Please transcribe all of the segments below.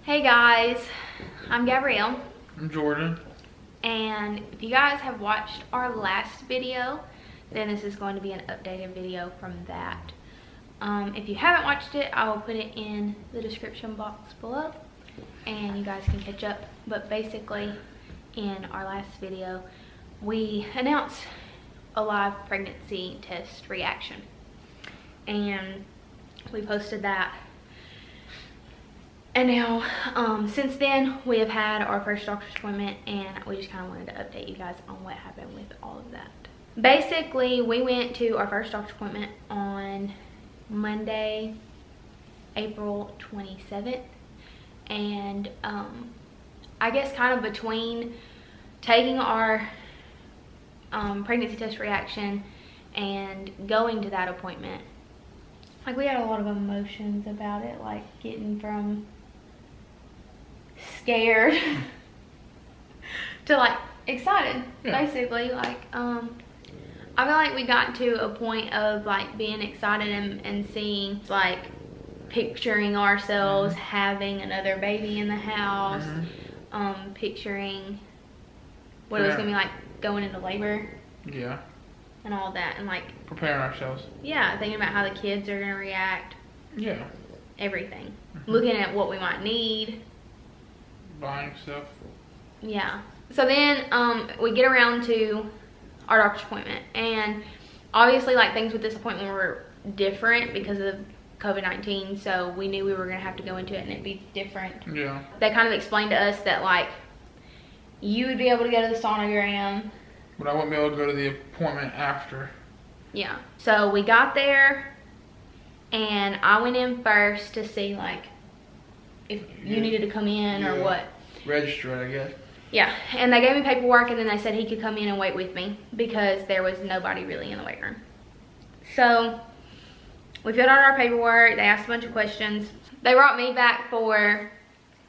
Hey guys, I'm Gabrielle. I'm Jordan. And if you guys have watched our last video, then this is going to be an updated video from that. If you haven't watched it, I will put it in the description box below and you guys can catch up. But basically, in our last video, we announced a live pregnancy test reaction. And we posted that. And now, since then, we have had our first doctor's appointment, and we just kind of wanted to update you guys on what happened with all of that. Basically, we went to our first doctor's appointment on Monday, April 27th. And I guess kind of between taking our pregnancy test reaction and going to that appointment, like, we had a lot of emotions about it, like getting from scared to like excited. Basically, like I feel like we got to a point of like being excited and seeing, like, picturing ourselves having another baby in the house, picturing what it was gonna be like going into labor, and all that, and like preparing ourselves, thinking about how the kids are gonna react, everything, looking at what we might need, buying stuff. So then we get around to our doctor's appointment, and obviously, like, things with this appointment were different because of COVID-19, so we knew we were gonna have to go into it and it'd be different. They kind of explained to us that, like, you would be able to go to the sonogram, but I wouldn't be able to go to the appointment after. So we got there, and I went in first to see, like, if you needed to come in or what. Register it, I guess. And they gave me paperwork, and then they said he could come in and wait with me because there was nobody really in the waiting room. So we filled out our paperwork. They asked a bunch of questions. They brought me back for,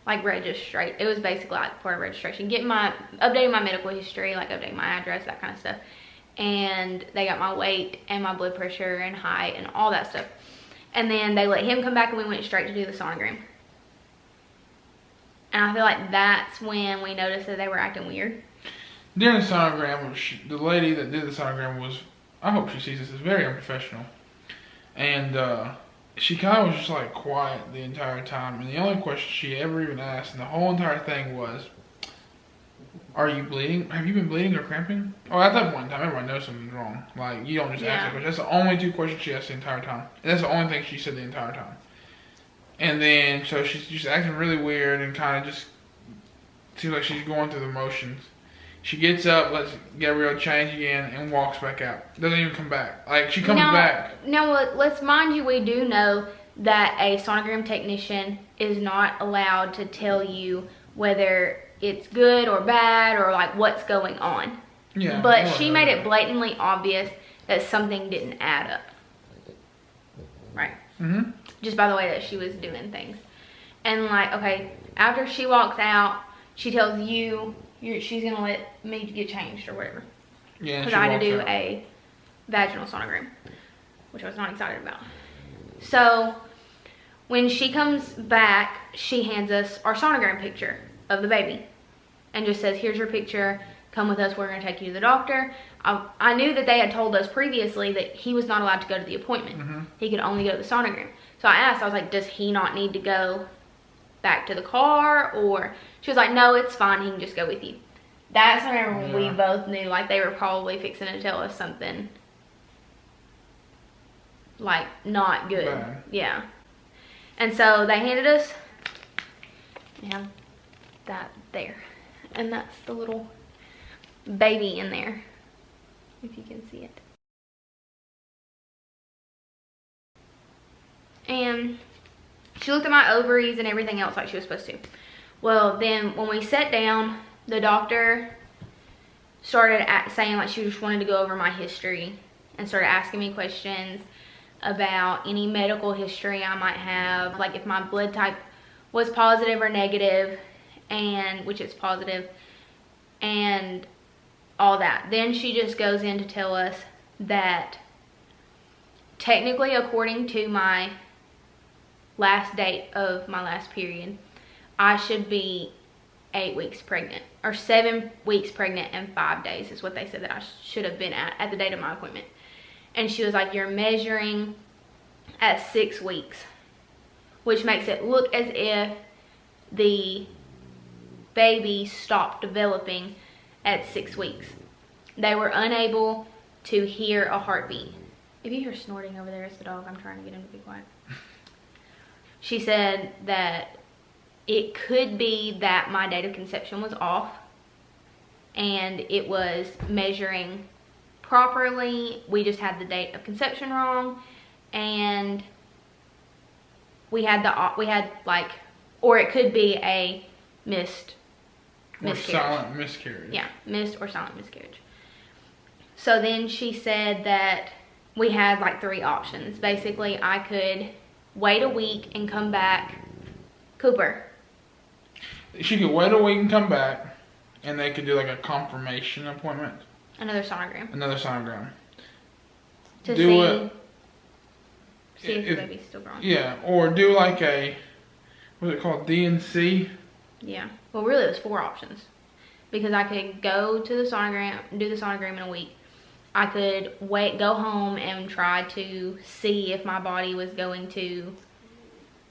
like, registration. It was basically like for registration, updating my medical history, like updating my address, that kind of stuff. And they got my weight and my blood pressure and height and all that stuff. And then they let him come back, and we went straight to do the sonogram. And I feel like that's when we noticed that they were acting weird. During the sonogram, the lady that did the sonogram was, I hope she sees this, is very unprofessional. And she kind of was just like quiet the entire time. And the only question she ever even asked in the whole entire thing was, are you bleeding? Have you been bleeding or cramping? Oh, at that point in time, everyone knows something's wrong. Like, you don't just ask that question. That's the only two questions she asked the entire time. And that's the only thing she said the entire time. And then, so she's just acting really weird and kind of just seems like she's going through the motions. She gets up, lets Gabrielle change again, and walks back out. Doesn't even come back. Like, she comes back. Now, let's mind you, we do know that a sonogram technician is not allowed to tell you whether it's good or bad or, like, what's going on. But she made it blatantly obvious that something didn't add up. Right. Just by the way that she was doing things. And, like, okay, after she walks out, she tells you she's gonna let me get changed or whatever. Because I had to do a vaginal sonogram, which I was not excited about. So when she comes back, she hands us our sonogram picture of the baby and just says, here's your picture, come with us, we're gonna take you to the doctor. I knew that they had told us previously that he was not allowed to go to the appointment. He could only go to the sonogram. So I asked, I was like, does he not need to go back to the car? Or she was like, no, it's fine, he can just go with you. That's when we both knew, like, they were probably fixing to tell us something, like, not good. And so they handed us, that there, and that's the little baby in there, if you can see it. And she looked at my ovaries and everything else like she was supposed to. Well, then when we sat down, the doctor started saying, like, she just wanted to go over my history and started asking me questions about any medical history I might have, like if my blood type was positive or negative, and which it's positive, and all that. Then she just goes in to tell us that technically, according to my last date of my last period, I should be 8 weeks pregnant, or 7 weeks pregnant and 5 days is what they said that I should have been at the date of my appointment. And she was like, you're measuring at 6 weeks, which makes it look as if the baby stopped developing at 6 weeks. They were unable to hear a heartbeat. If you hear snorting over there, it's the dog. I'm trying to get him to be quiet. She said that it could be that my date of conception was off and it was measuring properly. We just had the date of conception wrong, and or it could be a missed miscarriage. Or silent miscarriage. Yeah, missed or silent miscarriage. So then she said that we had like 3 options. Basically, I could wait a week and come back. Cooper. She could wait a week and come back, and they could do like a confirmation appointment. Another sonogram. To see if the baby's still growing. Yeah, or do like a, what's it called, DNC? Yeah. Well, really, it was 4 options. Because I could go to the sonogram, do the sonogram in a week. I could go home and try to see if my body was going to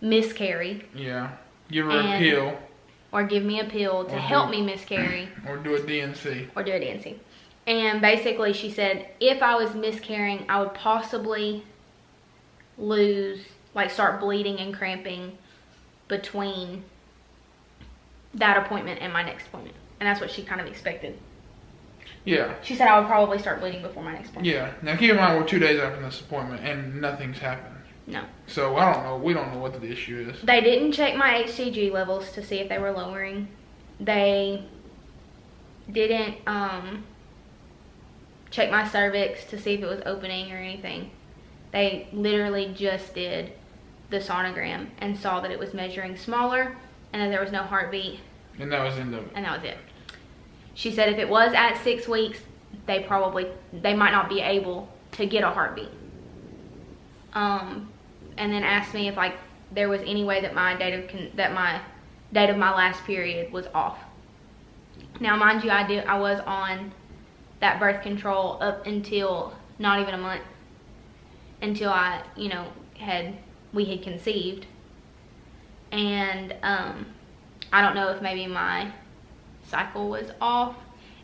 miscarry. Yeah. Give her a pill. Or give me a pill to help me miscarry. Or do a DNC. And basically she said if I was miscarrying, I would possibly start bleeding and cramping between that appointment and my next appointment. And that's what she kind of expected. Yeah. She said I would probably start bleeding before my next appointment. Yeah. Now keep in mind we're 2 days after this appointment and nothing's happened. No. So I don't know. We don't know what the issue is. They didn't check my HCG levels to see if they were lowering. They didn't check my cervix to see if it was opening or anything. They literally just did the sonogram and saw that it was measuring smaller and that there was no heartbeat. And that was the end of it. And that was it. She said if it was at 6 weeks, they might not be able to get a heartbeat. And then asked me if there was any way that my date of my last period was off. Now, mind you, I was on that birth control up until not even a month, until we had conceived. And I don't know if maybe my cycle was off,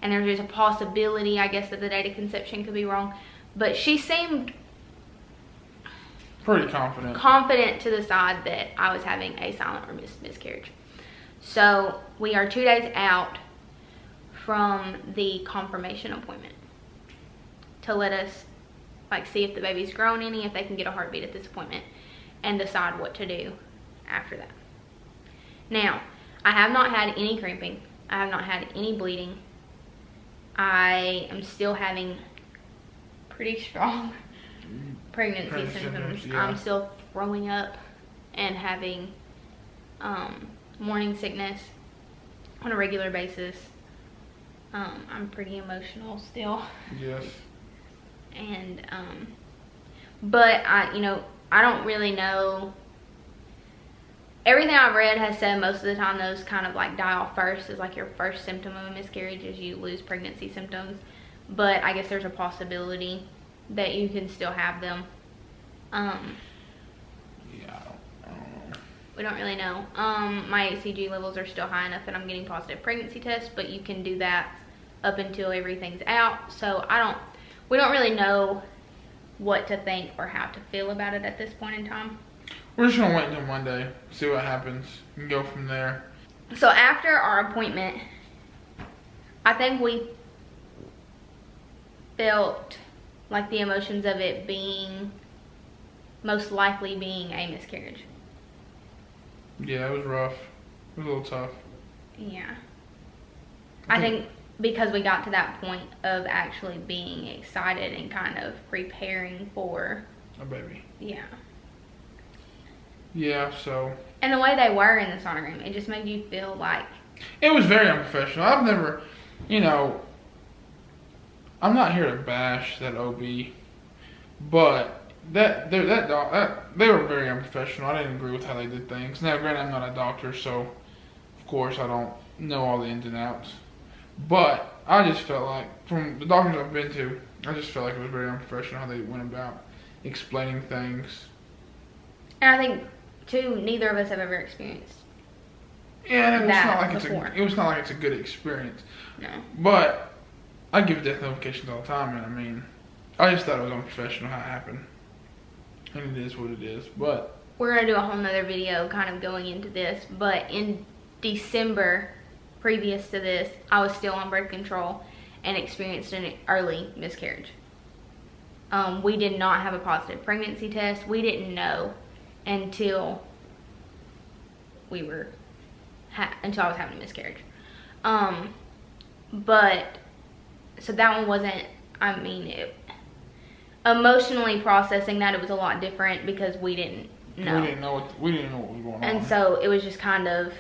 and there's a possibility, I guess, that the date of conception could be wrong. But she seemed pretty confident to decide that I was having a silent or miscarriage. So we are 2 days out from the confirmation appointment to let us see if the baby's grown any, if they can get a heartbeat at this appointment, and decide what to do after that. Now, I have not had any cramping. I have not had any bleeding. I am still having pretty strong pregnancy symptoms. Yeah. I'm still throwing up and having morning sickness on a regular basis. I'm pretty emotional still. Yes. And but I don't really know. Everything I've read has said most of the time those kind of die off first, is your first symptom of a miscarriage is you lose pregnancy symptoms. But I guess there's a possibility that you can still have them. Yeah, I don't know. We don't really know. My HCG levels are still high enough that I'm getting positive pregnancy tests, but you can do that up until everything's out. So we don't really know what to think or how to feel about it at this point in time. We're just gonna wait until Monday, see what happens, and go from there. So after our appointment, I think we felt like the emotions of it being most likely being a miscarriage. Yeah, it was rough. It was a little tough. Yeah. I think because we got to that point of actually being excited and kind of preparing for a baby. Yeah. Yeah, so. And the way they were in the sonogram, it just made you feel like. It was very unprofessional. I've never, I'm not here to bash that OB, but they were very unprofessional. I didn't agree with how they did things. Now, granted, I'm not a doctor, so course, I don't know all the ins and outs. But I just felt like, from the doctors I've been to, I just felt like it was very unprofessional how they went about explaining things. And I think, too, neither of us have ever experienced. Yeah, and it was not like it's a good experience. No. But I give death notifications all the time, and I mean, I just thought it was unprofessional how it happened. And it is what it is. But we're going to do a whole nother video kind of going into this. But in December, previous to this, I was still on birth control and experienced an early miscarriage. We did not have a positive pregnancy test. We didn't know until until I was having a miscarriage. But so that one wasn't, I mean, emotionally processing that, it was a lot different because we didn't know. We didn't know what was going on. And so it was just kind of,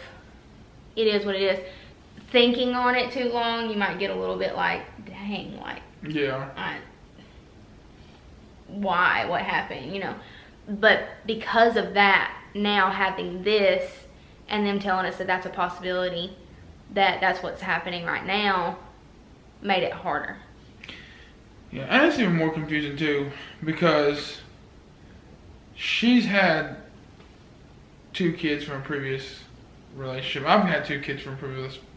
it is what it is. Thinking on it too long, you might get a little bit like, dang, like, yeah, why, what happened, you know. But because of that, now having this and them telling us that that's a possibility, that that's what's happening right now, made it harder. Yeah, and it's even more confusing too, because she's had 2 kids from a previous relationship. I've had 2 kids from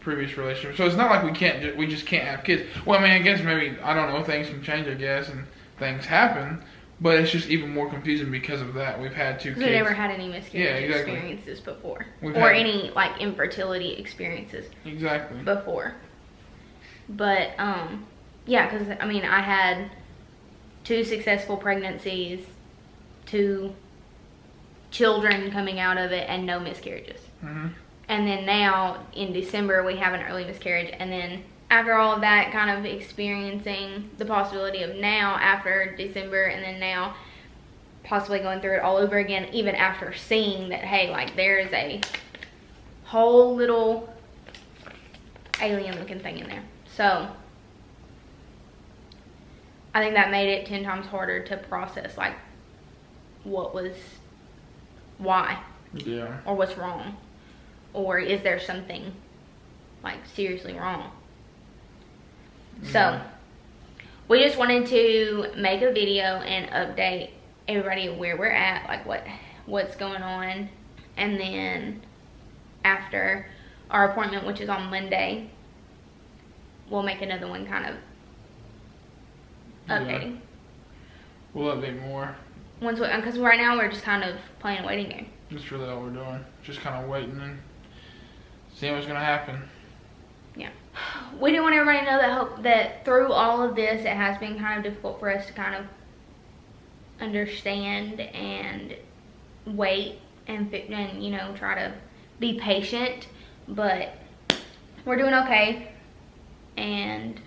previous relationship. So it's not like we just can't have kids. Well, I mean, I guess maybe, I don't know, things can change, I guess, and things happen. But it's just even more confusing because of that. We've had 2 kids. We've never had any miscarriage experiences before. Any, like, infertility experiences. Exactly. Before. But, yeah, because, I mean, I had 2 successful pregnancies, 2 children coming out of it, and no miscarriages. Mm-hmm. And then now, in December, we have an early miscarriage. And then after all of that, kind of experiencing the possibility of now, after December, and then now possibly going through it all over again, even after seeing that, hey, like, there is a whole little alien-looking thing in there. So I think that made it 10 times harder to process, like, why? Yeah. Or what's wrong? Or is there something, like, seriously wrong? So, we just wanted to make a video and update everybody where we're at, like what's going on. And then after our appointment, which is on Monday, we'll make another one kind of updating. Yeah. We'll update more. Because right now we're just kind of playing a waiting game. That's really all we're doing. Just kind of waiting and seeing what's going to happen. Yeah. We do want everybody to know that through all of this, it has been kind of difficult for us to kind of understand and wait and you know, try to be patient. But we're doing okay, and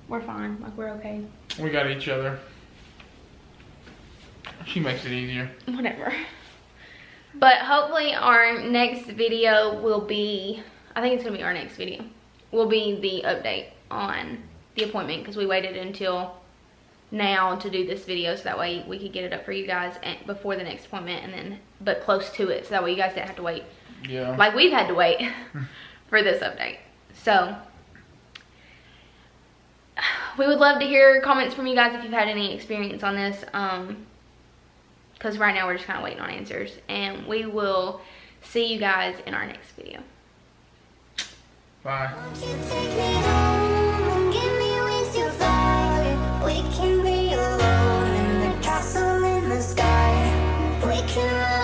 we're fine. Like, we're okay. We got each other. She makes it easier. Whatever. But hopefully our next video will be, I think it's going to be our next video, will be the update on the appointment, because we waited until now to do this video so that way we could get it up for you guys before the next appointment, and then, but close to it, so that way you guys didn't have to wait. Yeah. Like we've had to wait for this update. So we would love to hear comments from you guys if you've had any experience on this. Because right now we're just kind of waiting on answers. And we will see you guys in our next video. Bye. Won't you take me home and give me wings to fly? We can be alone in the castle in the sky. We can run